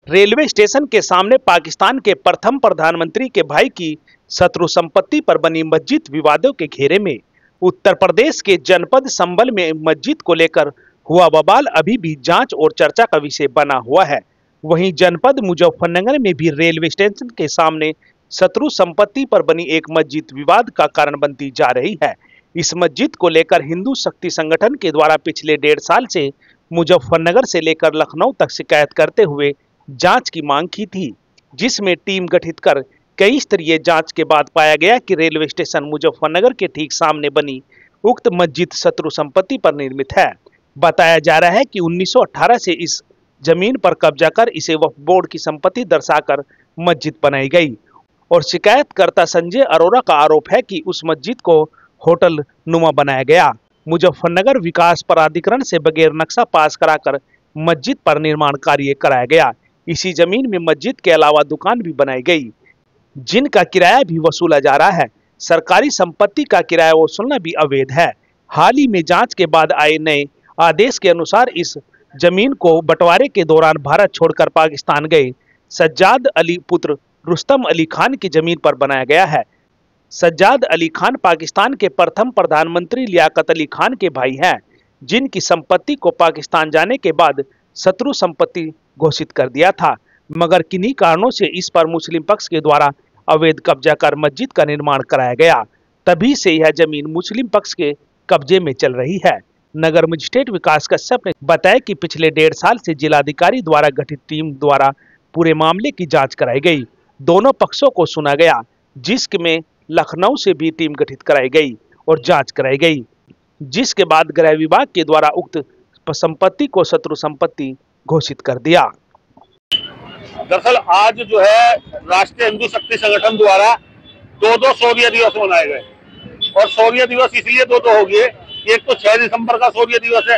Railway station के सामने पाकिस्तान के प्रथम प्रधानमंत्री के भाई की शत्रु संपत्ति पर बनी मस्जिद विवादों के घेरे में। उत्तर प्रदेश के जनपद संभल में मस्जिद को लेकर हुआ बवाल अभी भी जांच और चर्चा का विषय बना हुआ है। वहीं जनपद मुजफ्फरनगर में भी रेलवे स्टेशन के सामने शत्रु संपत्ति पर बनी एक मस्जिद विवाद का कारण बनती जा रही है। इस मस्जिद को लेकर हिंदू शक्ति संगठन के द्वारा पिछले 1.5 साल से मुजफ्फरनगर से लेकर लखनऊ तक शिकायत करते हुए जांच की मांग की थी, जिसमें टीम गठित कर कई स्तरीय जांच के बाद पाया गया कि रेलवे स्टेशन मुजफ्फरनगर के ठीक सामने बनी उक्त मस्जिद शत्रु संपत्ति पर निर्मित है। बताया जा रहा है कि 1918 से इस जमीन पर कब्जा कर इसे वक्फ बोर्ड की संपत्ति दर्शाकर मस्जिद बनाई गई और शिकायतकर्ता संजय अरोड़ा का आरोप है कि उस मस्जिद को होटल नुमा बनाया गया। मुजफ्फरनगर विकास प्राधिकरण से बगैर नक्शा पास कराकर मस्जिद पर निर्माण कार्य कराया गया। इसी जमीन में मस्जिद के अलावा दुकान भी बनाई गई, जिनका किराया भी वसूला जा रहा है। सरकारी संपत्ति का किराया वसूलना भी अवैध है। हाल ही में जांच के बाद आए नए आदेश के अनुसार इस जमीन को बंटवारे के दौरान भारत छोड़कर पाकिस्तान गए सज्जाद अली पुत्र रुस्तम अली खान की जमीन पर बनाया गया है। सज्जाद अली खान पाकिस्तान के प्रथम प्रधानमंत्री लियाकत अली खान के भाई हैं, जिनकी संपत्ति को पाकिस्तान जाने के बाद शत्रु संपत्ति घोषित कर दिया था, मगर किन्हीं कारणों से इस पर मुस्लिम पक्ष के द्वारा अवैध कब्जा कर मस्जिद का निर्माण कराया गया। तभी से यह जमीन मुस्लिम पक्ष के कब्जे में चल रही है। नगर मजिस्ट्रेट विकास कश्यप ने बताया कि पिछले 1.5 साल से जिलाधिकारी द्वारा गठित टीम द्वारा पूरे मामले की जांच कराई गई। दोनों पक्षों को सुना गया, जिसमें लखनऊ से भी टीम गठित कराई गई और जांच कराई गई, जिसके बाद गृह विभाग के द्वारा उक्त संपत्ति को शत्रु संपत्ति घोषित कर दिया। दरअसल आज जो है राष्ट्रीय हिंदू शक्ति संगठन द्वारा दो शौर्य दिवस मनाए गए और शौर्य दिवस इसलिए दो हो गए। एक तो 6 दिसंबर का शौर्य दिवस है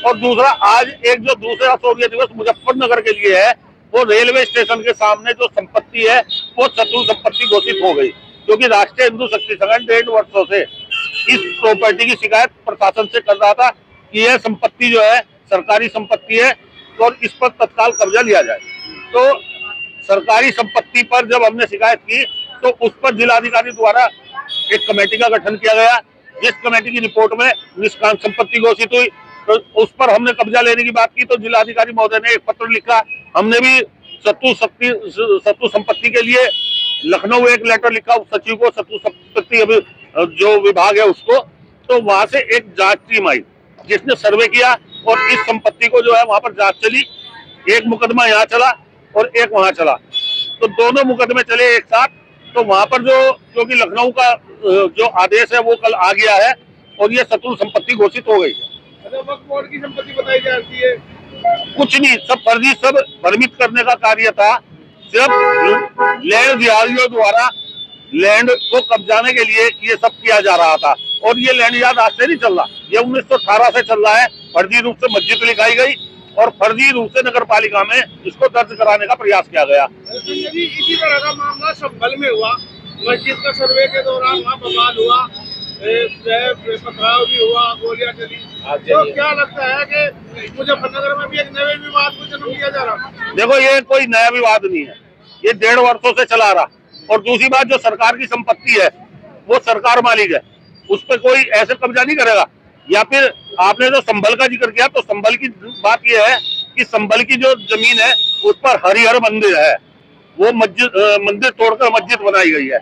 और दूसरा आज एक जो दूसरा शौर्य दिवस मुजफ्फरनगर के लिए है, वो रेलवे स्टेशन के सामने जो संपत्ति है वो शत्रु संपत्ति घोषित हो गई, क्योंकि राष्ट्रीय हिंदू शक्ति संगठन 1.5 वर्षों से इस प्रॉपर्टी की शिकायत प्रशासन से कर रहा था कि यह संपत्ति जो है सरकारी संपत्ति है और इस पर तत्काल कब्जा लिया जाए। तो सरकारी संपत्ति पर जब हमने शिकायत की तो उस पर जिलाधिकारी द्वारा एक कमेटी का गठन किया गया, जिस कमेटी की रिपोर्ट में निष्काम संपत्ति घोषित हुई। तो उस पर हमने कब्जा लेने की बात की तो जिलाधिकारी महोदय ने एक पत्र लिखा। हमने भी शत्रु संपत्ति के लिए लखनऊ एक लेटर लिखा सचिव को, शत्रु संपत्ति अभी जो विभाग है उसको। तो वहां से एक जांच टीम आई जिसने सर्वे किया और इस संपत्ति को जो है वहां पर जांच चली। एक मुकदमा यहाँ चला और एक वहां चला, तो दोनों मुकदमे चले एक साथ। तो वहां पर जो क्योंकि लखनऊ का जो आदेश है वो कल आ गया है और ये शत्रु संपत्ति घोषित हो गई है। वक्फ बोर्ड की संपत्ति बताई जाती है, कुछ नहीं, सब फर्जी, सब भ्रमित करने का कार्य था। सिर्फ लैंड दिहाड़ियों द्वारा लैंड को कब्जाने के लिए ये सब किया जा रहा था और ये लैंड याद आज से नहीं चल रहा, ये 1918 से चल रहा है। फर्जी रूप से मस्जिद लिखाई गई और फर्जी रूप से नगर पालिका में इसको दर्ज कराने का प्रयास किया गया। इसी तरह का मामला संभल में हुआ, मस्जिद का सर्वे के दौरान वहाँ बवाल हुआ, पथराव भी हुआ, गोलियां चली। तो क्या लगता है कि मुजफ्फरनगर में भी एक नए विवाद को जन्म दिया जा रहा? देखो, ये कोई नया विवाद नहीं है, ये 1.5 वर्षों से चला रहा। और दूसरी बात, जो सरकार की संपत्ति है वो सरकार मालिक है, उस पर कोई ऐसे कब्जा नहीं करेगा। या फिर आपने जो संभल का जिक्र किया, तो संभल की बात यह है कि संभल की जो जमीन है उस पर हरिहर मंदिर है, वो मंदिर तोड़कर मस्जिद बनाई गई है।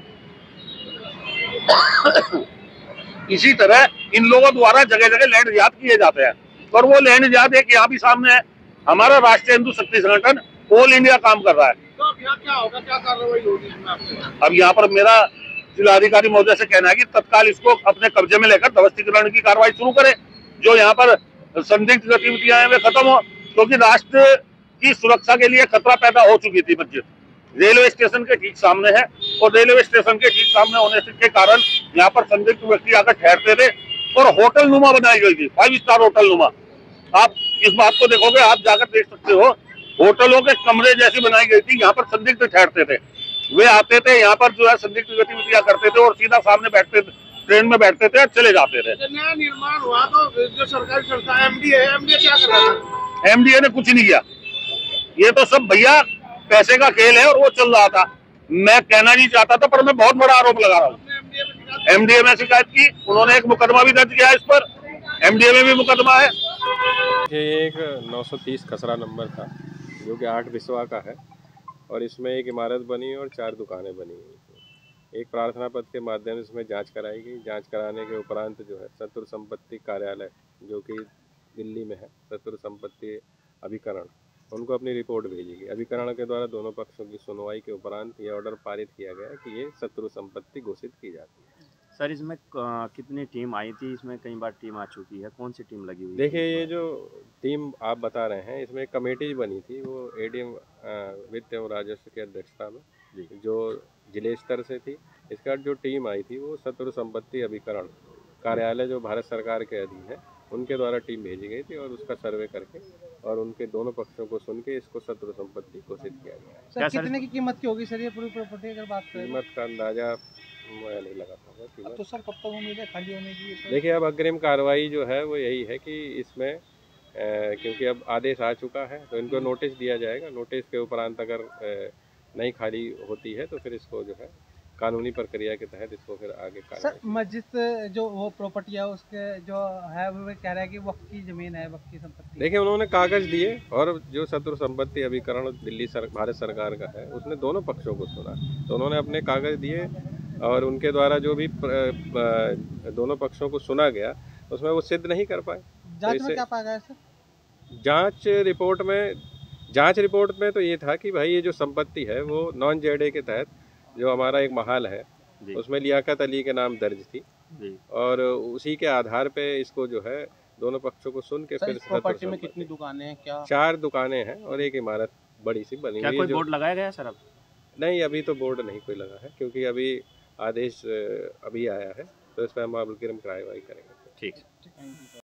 इसी तरह इन लोगों द्वारा जगह जगह लैंड जात किए जाते हैं और वो लैंड जात एक यहाँ भी सामने है। हमारा राष्ट्रीय हिंदू शक्ति संगठन ऑल इंडिया काम कर रहा है। तो अब यहाँ क्या होगा, क्या कार्रवाई होगी इसमें? अब यहाँ पर मेरा जिलाधिकारी महोदय से कहना है कि तत्काल इसको अपने कब्जे में लेकर ध्वस्तीकरण की कार्रवाई शुरू करे। जो यहाँ पर संदिग्ध गतिविधियां हैं वे खत्म हो, क्योंकि राष्ट्र की सुरक्षा के लिए खतरा पैदा हो चुकी थी। मस्जिद रेलवे स्टेशन के ठीक सामने है और रेलवे स्टेशन के ठीक सामने होने के कारण यहाँ पर संदिग्ध व्यक्ति आकर ठहरते थे और होटल नुमा बनाई गई थी, 5 स्टार होटल नुमा। आप इस बात को देखोगे, आप जाकर देख सकते हो, होटलों के कमरे जैसी बनाई गई थी। यहाँ पर संदिग्ध ठहरते थे, वे आते थे यहाँ पर जो है संदिग्ध गतिविधियां करते थे और सीधा सामने बैठते थे, ट्रेन में बैठते थे और चले जाते थे। नया निर्माण हुआ तो जो सरकारी संस्था एमडीए क्या कर रहा था? एमडीए ने कुछ नहीं किया, ये तो सब भैया पैसे का खेल है और वो चल रहा था। मैं कहना नहीं चाहता था, पर मैं बहुत बड़ा आरोप लगा रहा हूँ। एमडीए में शिकायत की, उन्होंने एक मुकदमा भी दर्ज किया इस पर, एमडीए में भी मुकदमा है। ये एक 930 खसरा नंबर था जो कि 8 बिस्वा का है और इसमें एक इमारत बनी और 4 दुकानें बनी हुई थी। एक प्रार्थना पत्र के माध्यम से इसमें जांच कराई गई। जांच कराने के उपरांत जो है शत्रु संपत्ति कार्यालय जो कि दिल्ली में है, शत्रु संपत्ति अभिकरण, उनको अपनी रिपोर्ट भेजी गई। अभिकरण के द्वारा दोनों पक्षों की सुनवाई के उपरांत ये ऑर्डर पारित किया गया कि ये शत्रु संपत्ति घोषित की जाती है। सर, इसमें कितनी टीम आई थी? इसमें कई बार टीम आ चुकी है, कौन सी टीम लगी हुई? देखिए, ये जो टीम आप बता रहे हैं, इसमें एक कमेटी बनी थी, वो एडीएम वित्त एवं राजस्व की अध्यक्षता में जो जिले स्तर से थी। इसका जो टीम आई थी वो शत्रु संपत्ति अभिकरण कार्यालय जो भारत सरकार के अधीन है, उनके द्वारा टीम भेजी गई थी और उसका सर्वे करके और उनके दोनों पक्षों को सुन के इसको शत्रु संपत्ति घोषित किया गया। सर, कितने की कीमत की होगी सर ये पूरी प्रॉपर्टी अगर बात करें? कीमत का अंदाजा मैं नहीं लगा पाऊंगा कीमत। तो सर कब तक उम्मीद है खाली होने की? देखिए, अब अग्रिम कार्रवाई जो है वो यही है कि इसमें क्योंकि अब आदेश आ चुका है तो इनको नोटिस दिया जाएगा। नोटिस के उपरांत अगर नहीं खाली होती है तो फिर इसको जो है कानूनी प्रक्रिया के तहत इसको फिर आगे सर, मस्जिद जो वो प्रॉपर्टी है उसके जो है वो कह रहा है कि वक्त की जमीन है, वक्त की संपत्ति। देखिए, उन्होंने कागज दिए और जो शत्रु संपत्ति अभिकरण दिल्ली भारत सरकार का है उसने दोनों पक्षों को सुना, तो उन्होंने अपने कागज दिए और उनके द्वारा जो भी दोनों पक्षों को सुना गया उसमें वो सिद्ध नहीं कर पाए। जांच में क्या पाया गया सर? जांच रिपोर्ट में तो ये था कि भाई ये जो संपत्ति है वो नॉन जेडे के तहत जो हमारा एक महाल है उसमें लियाकत अली के नाम दर्ज थी और उसी के आधार पे इसको जो है दोनों पक्षों को सुन के फिर प्रॉपर्टी में कितनी दुकानें हैं? क्या 4 दुकानें हैं और एक इमारत बड़ी सी बनी हुई है। क्या कोई बोर्ड लगाया गया सर? अब नहीं, अभी तो बोर्ड नहीं कोई लगा है क्योंकि अभी आदेश अभी आया है, तो इस पर हम अग्रिम कार्रवाई करेंगे। ठीक है।